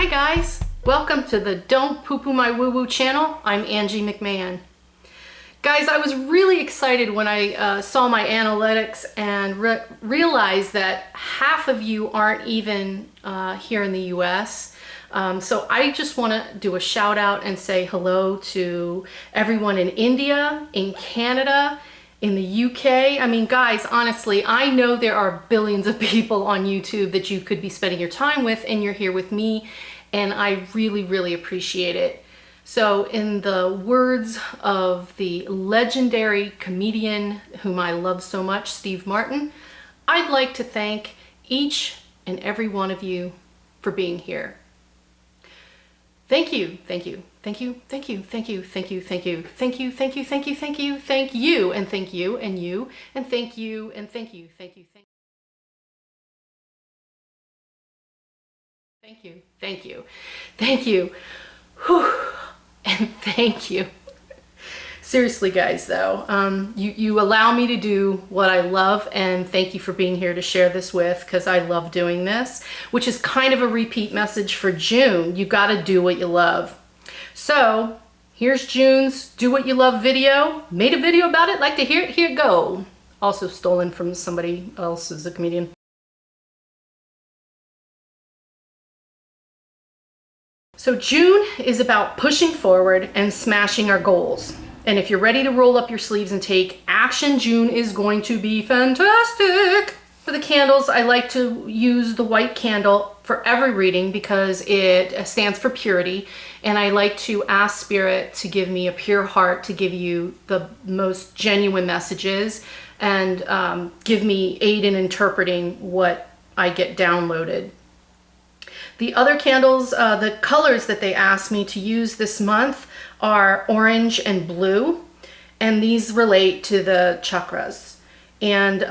Hi guys, welcome to the Don't Poo Poo My Woo Woo channel. I'm Angie McMann. Guys, I was really excited when I saw my analytics and realized that half of you aren't even here in the US. So I just want to do a shout out and say hello to everyone in India, in Canada, in the UK. I mean, guys, honestly, I know there are billions of people on YouTube that you could be spending your time with, and you're here with me, and I really, really appreciate it. So in the words of the legendary comedian whom I love so much, Steve Martin, I'd like to thank each and every one of you for being here. Thank you, thank you, thank you, thank you, thank you, thank you, thank you, thank you, thank you, thank you, thank you, thank you, and thank you, and you, and thank you, and thank you, thank you, thank you, thank you, thank you, whew, and thank you. Seriously, guys, though, you allow me to do what I love, and thank you for being here to share this with, because I love doing this, which is kind of a repeat message for June. You got to do what you love. So here's June's Do What You Love video. Made a video about it. Like to hear it? Here it go. Also stolen from somebody else as a comedian. So June is about pushing forward and smashing our goals. And if you're ready to roll up your sleeves and take action, June is going to be fantastic. For the candles, I like to use the white candle for every reading because it stands for purity. And I like to ask Spirit to give me a pure heart to give you the most genuine messages and give me aid in interpreting what I get downloaded. The other candles, the colors that they asked me to use this month are orange and blue, and these relate to the chakras. And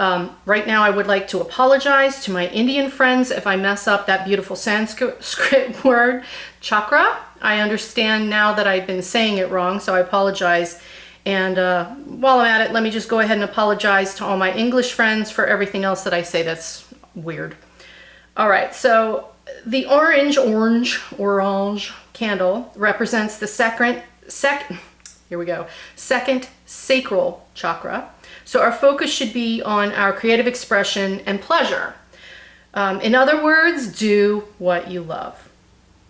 right now I would like to apologize to my Indian friends if I mess up that beautiful Sanskrit word, chakra. I understand now that I've been saying it wrong, so I apologize. And while I'm at it, let me just go ahead and apologize to all my English friends for everything else that I say that's weird. All right, so the orange candle represents the second sacral chakra. So our focus should be on our creative expression and pleasure. In other words, do what you love.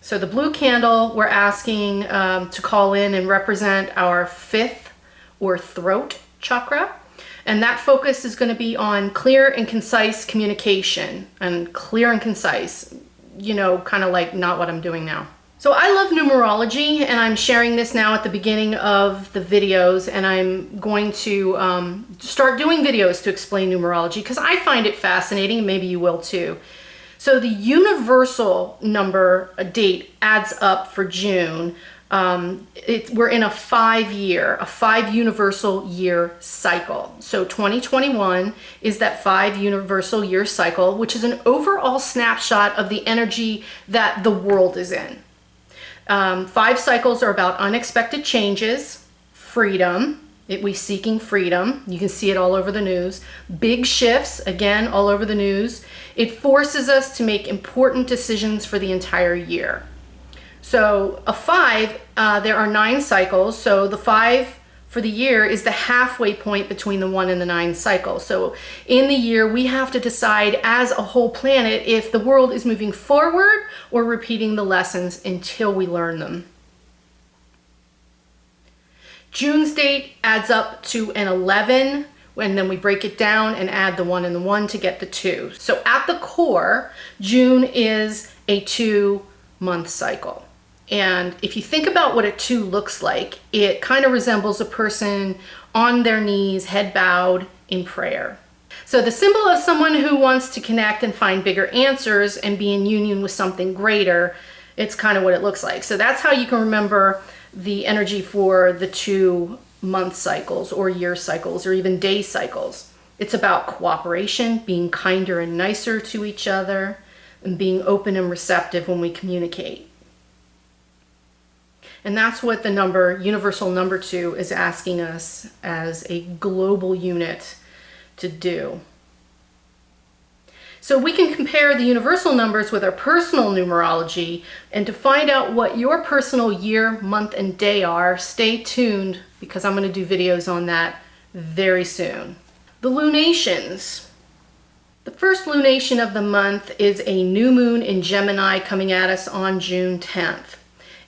So the blue candle, we're asking to call in and represent our fifth or throat chakra. And that focus is going to be on clear and concise communication. And clear and concise, you know, kind of like not what I'm doing now. So I love numerology, and I'm sharing this now at the beginning of the videos, and I'm going to start doing videos to explain numerology because I find it fascinating, and maybe you will too. So the universal number date adds up for June. We're in a 5 universal year cycle. So 2021 is that 5 universal year cycle, which is an overall snapshot of the energy that the world is in. 5 cycles are about unexpected changes, freedom, we seeking freedom. You can see it all over the news. Big shifts, again, all over the news. It forces us to make important decisions for the entire year. So a 5, there are 9 cycles. So the 5 for the year is the halfway point between the 1 and the 9 cycles. So in the year, we have to decide as a whole planet if the world is moving forward or repeating the lessons until we learn them. June's date adds up to an 11, and then we break it down and add the 1 and the 1 to get the 2. So at the core, June is a 2-month cycle. And if you think about what a 2 looks like, it kind of resembles a person on their knees, head bowed in prayer. So the symbol of someone who wants to connect and find bigger answers and be in union with something greater, it's kind of what it looks like. So that's how you can remember the energy for the 2-month cycles or year cycles or even day cycles. It's about cooperation, being kinder and nicer to each other, and being open and receptive when we communicate. And that's what the universal number 2 is asking us as a global unit to do. So we can compare the universal numbers with our personal numerology, and to find out what your personal year, month, and day are, stay tuned because I'm going to do videos on that very soon. The lunations. The first lunation of the month is a new moon in Gemini coming at us on June 10th.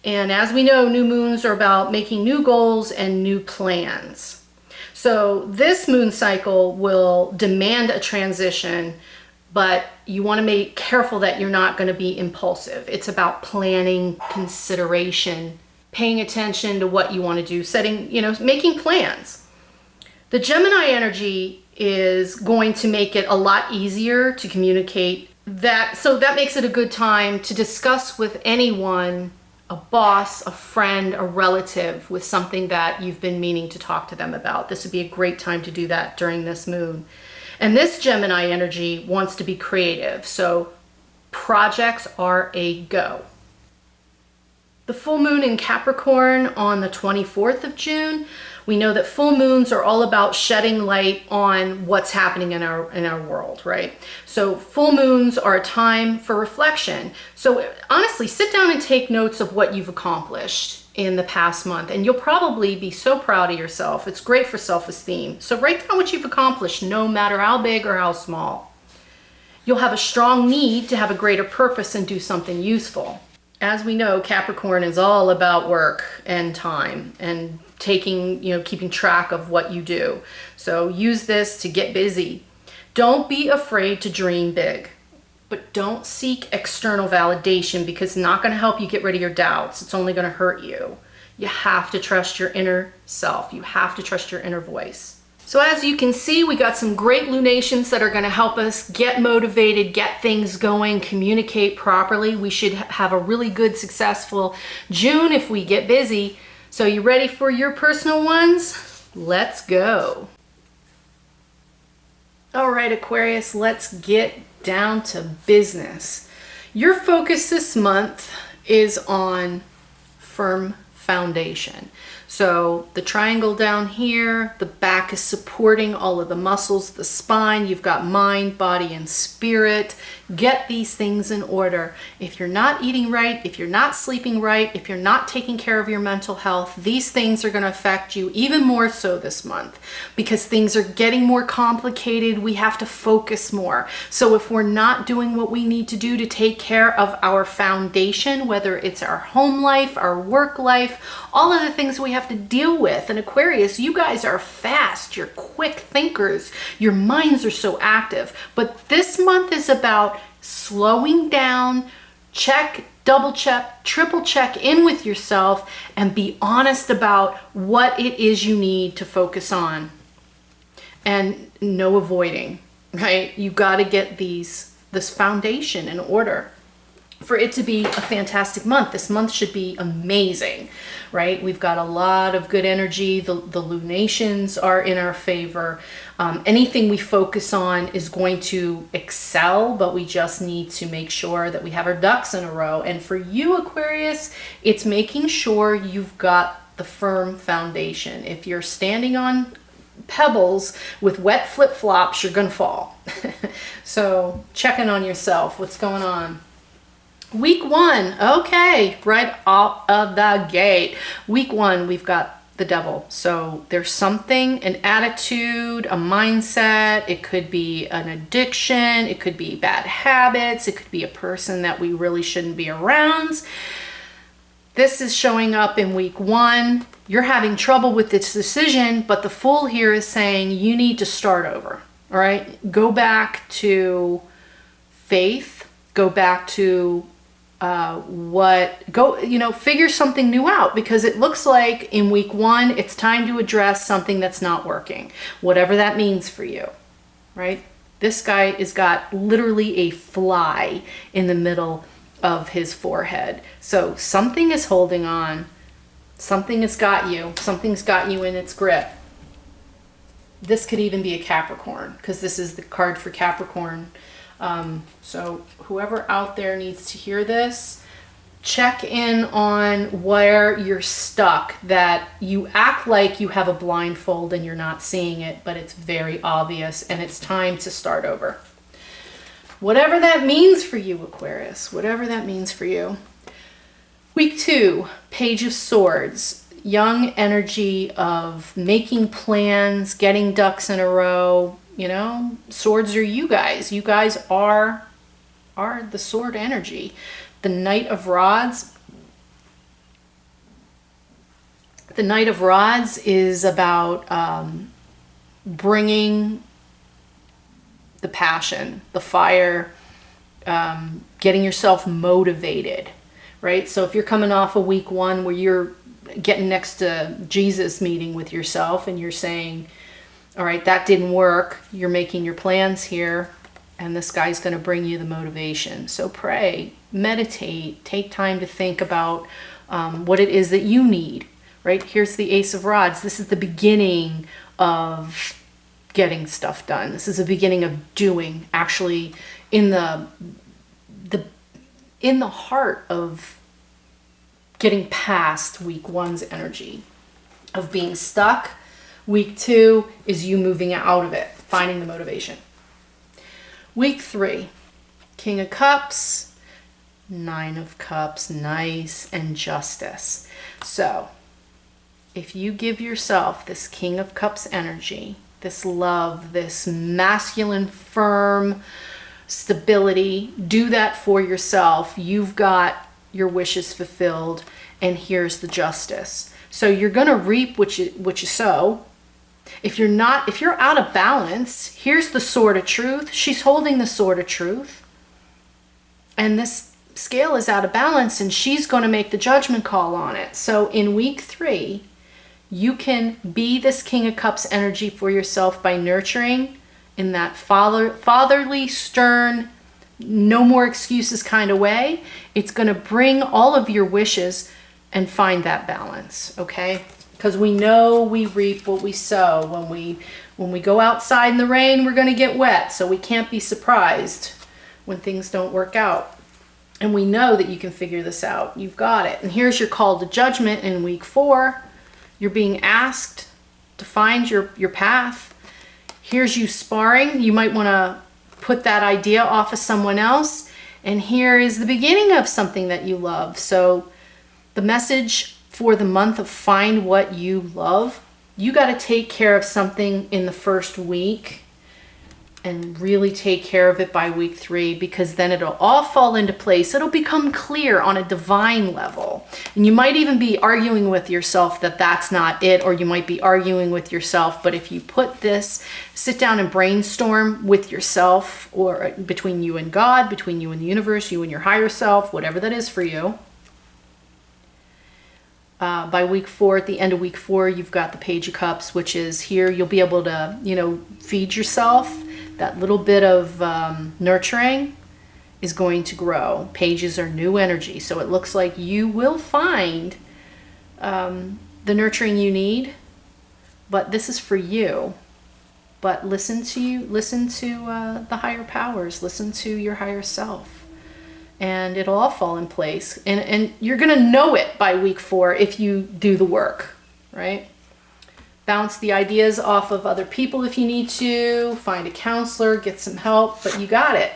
And as we know, new moons are about making new goals and new plans. So this moon cycle will demand a transition, but you want to be careful that you're not going to be impulsive. It's about planning, consideration, paying attention to what you want to do, setting, making plans. The Gemini energy is going to make it a lot easier to communicate that. So that makes it a good time to discuss with anyone, a boss, a friend, a relative, with something that you've been meaning to talk to them about. This would be a great time to do that during this moon. And this Gemini energy wants to be creative, so projects are a go. The full moon in Capricorn on the 24th of June, we know that full moons are all about shedding light on what's happening in our world, right? So full moons are a time for reflection. So honestly, sit down and take notes of what you've accomplished in the past month, and you'll probably be so proud of yourself. It's great for self-esteem. So write down what you've accomplished, no matter how big or how small. You'll have a strong need to have a greater purpose and do something useful. As we know, Capricorn is all about work and time and keeping track of what you do. So use this to get busy. Don't be afraid to dream big, but don't seek external validation because it's not going to help you get rid of your doubts. It's only going to hurt you. You have to trust your inner self. You have to trust your inner voice. So as you can see, we got some great lunations that are going to help us get motivated, get things going, communicate properly. We should have a really good, successful June if we get busy. So you ready for your personal ones? Let's go. All right, Aquarius, let's get down to business. Your focus this month is on firm foundation. So the triangle down here, the back is supporting all of the muscles, the spine, you've got mind, body, and spirit. Get these things in order. If you're not eating right, if you're not sleeping right, if you're not taking care of your mental health, these things are going to affect you even more so this month because things are getting more complicated. We have to focus more. So if we're not doing what we need to do to take care of our foundation, whether it's our home life, our work life, all of the things we have to deal with. And Aquarius, you guys are fast, you're quick thinkers, your minds are so active. But this month is about slowing down, check, double check, triple check in with yourself and be honest about what it is you need to focus on. And no avoiding, right? You got to get this foundation in order for it to be a fantastic month. This month should be amazing, right? We've got a lot of good energy. The lunations are in our favor. Anything we focus on is going to excel, but we just need to make sure that we have our ducks in a row. And for you, Aquarius, it's making sure you've got the firm foundation. If you're standing on pebbles with wet flip-flops, you're gonna fall. So check in on yourself. What's going on? Week 1, okay, right out of the gate. Week 1, we've got the devil. So there's something, an attitude, a mindset. It could be an addiction. It could be bad habits. It could be a person that we really shouldn't be around. This is showing up in week 1. You're having trouble with this decision, but the Fool here is saying you need to start over, all right? Go back to faith. Go back to figure something new out, because it looks like in week 1 it's time to address something that's not working, whatever that means for you, right? This guy has got literally a fly in the middle of his forehead, so something is holding on, something has got you, something's got you in its grip. This could even be a Capricorn, because this is the card for Capricorn. So whoever out there needs to hear this, check in on where you're stuck, that you act like you have a blindfold and you're not seeing it, but it's very obvious and it's time to start over. Whatever that means for you, Aquarius, whatever that means for you. Week 2, Page of Swords. Young energy of making plans, getting ducks in a row. You know, swords are you guys. You guys are the sword energy. The Knight of Rods. The Knight of Rods is about bringing the passion, the fire, getting yourself motivated, right? So if you're coming off a week 1 where you're getting next to Jesus meeting with yourself and you're saying, all right, that didn't work. You're making your plans here and this guy's going to bring you the motivation. So pray, meditate, take time to think about what it is that you need, right? Here's the Ace of Rods. This is the beginning of getting stuff done. This is the beginning of doing, actually in the heart of getting past week 1's energy of being stuck. Week 2 is you moving out of it, finding the motivation. Week 3, King of Cups, 9 of Cups, nice, and Justice. So if you give yourself this King of Cups energy, this love, this masculine, firm stability, do that for yourself. You've got your wishes fulfilled, and here's the Justice. So you're going to reap what you sow. If you're out of balance, here's the Sword of Truth. She's holding the Sword of Truth. And this scale is out of balance, and she's going to make the judgment call on it. So in week 3, you can be this King of Cups energy for yourself by nurturing in that fatherly, stern, no more excuses kind of way. It's going to bring all of your wishes and find that balance, okay? Because we know we reap what we sow. When we go outside in the rain, we're going to get wet. So we can't be surprised when things don't work out. And we know that you can figure this out. You've got it. And here's your call to judgment in week 4. You're being asked to find your path. Here's you sparring. You might want to put that idea off of someone else. And here is the beginning of something that you love. So the message for the month of Find What You Love, you got to take care of something in the first week and really take care of it by week 3, because then it'll all fall into place. It'll become clear on a divine level. And you might even be arguing with yourself that that's not it, or you might be arguing with yourself. But if you put this, sit down and brainstorm with yourself, or between you and God, between you and the universe, you and your higher self, whatever that is for you. By week 4, at the end of week 4, you've got the Page of Cups, which is here. You'll be able to, feed yourself. That little bit of nurturing is going to grow. Pages are new energy. So it looks like you will find the nurturing you need, but this is for you. But listen to the higher powers, listen to your higher self, and it'll all fall in place. And you're going to know it by week 4 if you do the work, right? Bounce the ideas off of other people if you need to. Find a counselor, get some help, but you got it.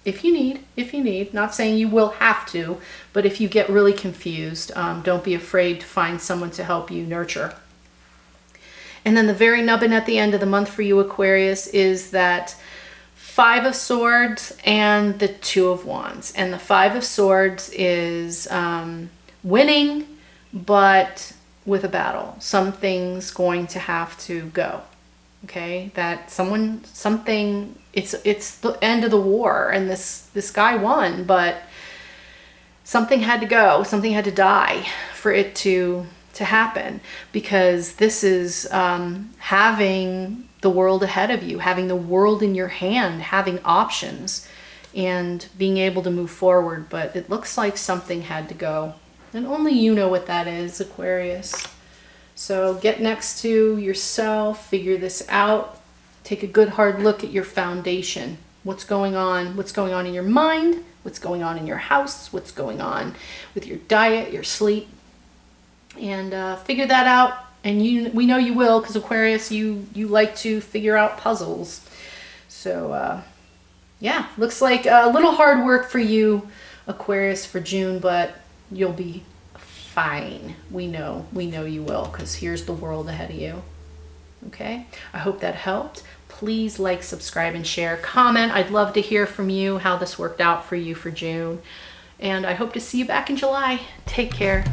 If you need. Not saying you will have to, but if you get really confused, don't be afraid to find someone to help you nurture. And then the very nubbin at the end of the month for you, Aquarius, is that 5 of Swords and the 2 of Wands. And the 5 of Swords is winning, but with a battle. Something's going to have to go. Okay? That something, it's the end of the war, and this guy won, but something had to go. Something had to die for it to happen, because this is having the world ahead of you, having the world in your hand, having options, and being able to move forward. But it looks like something had to go. And only you know what that is, Aquarius. So get next to yourself, figure this out, take a good hard look at your foundation. What's going on? What's going on in your mind? What's going on in your house? What's going on with your diet, your sleep? And figure that out. And we know you will, because Aquarius, you like to figure out puzzles. So yeah, looks like a little hard work for you, Aquarius, for June, but you'll be fine. We know you will, because here's the world ahead of you. Okay, I hope that helped. Please like, subscribe, and share. Comment. I'd love to hear from you how this worked out for you for June. And I hope to see you back in July. Take care.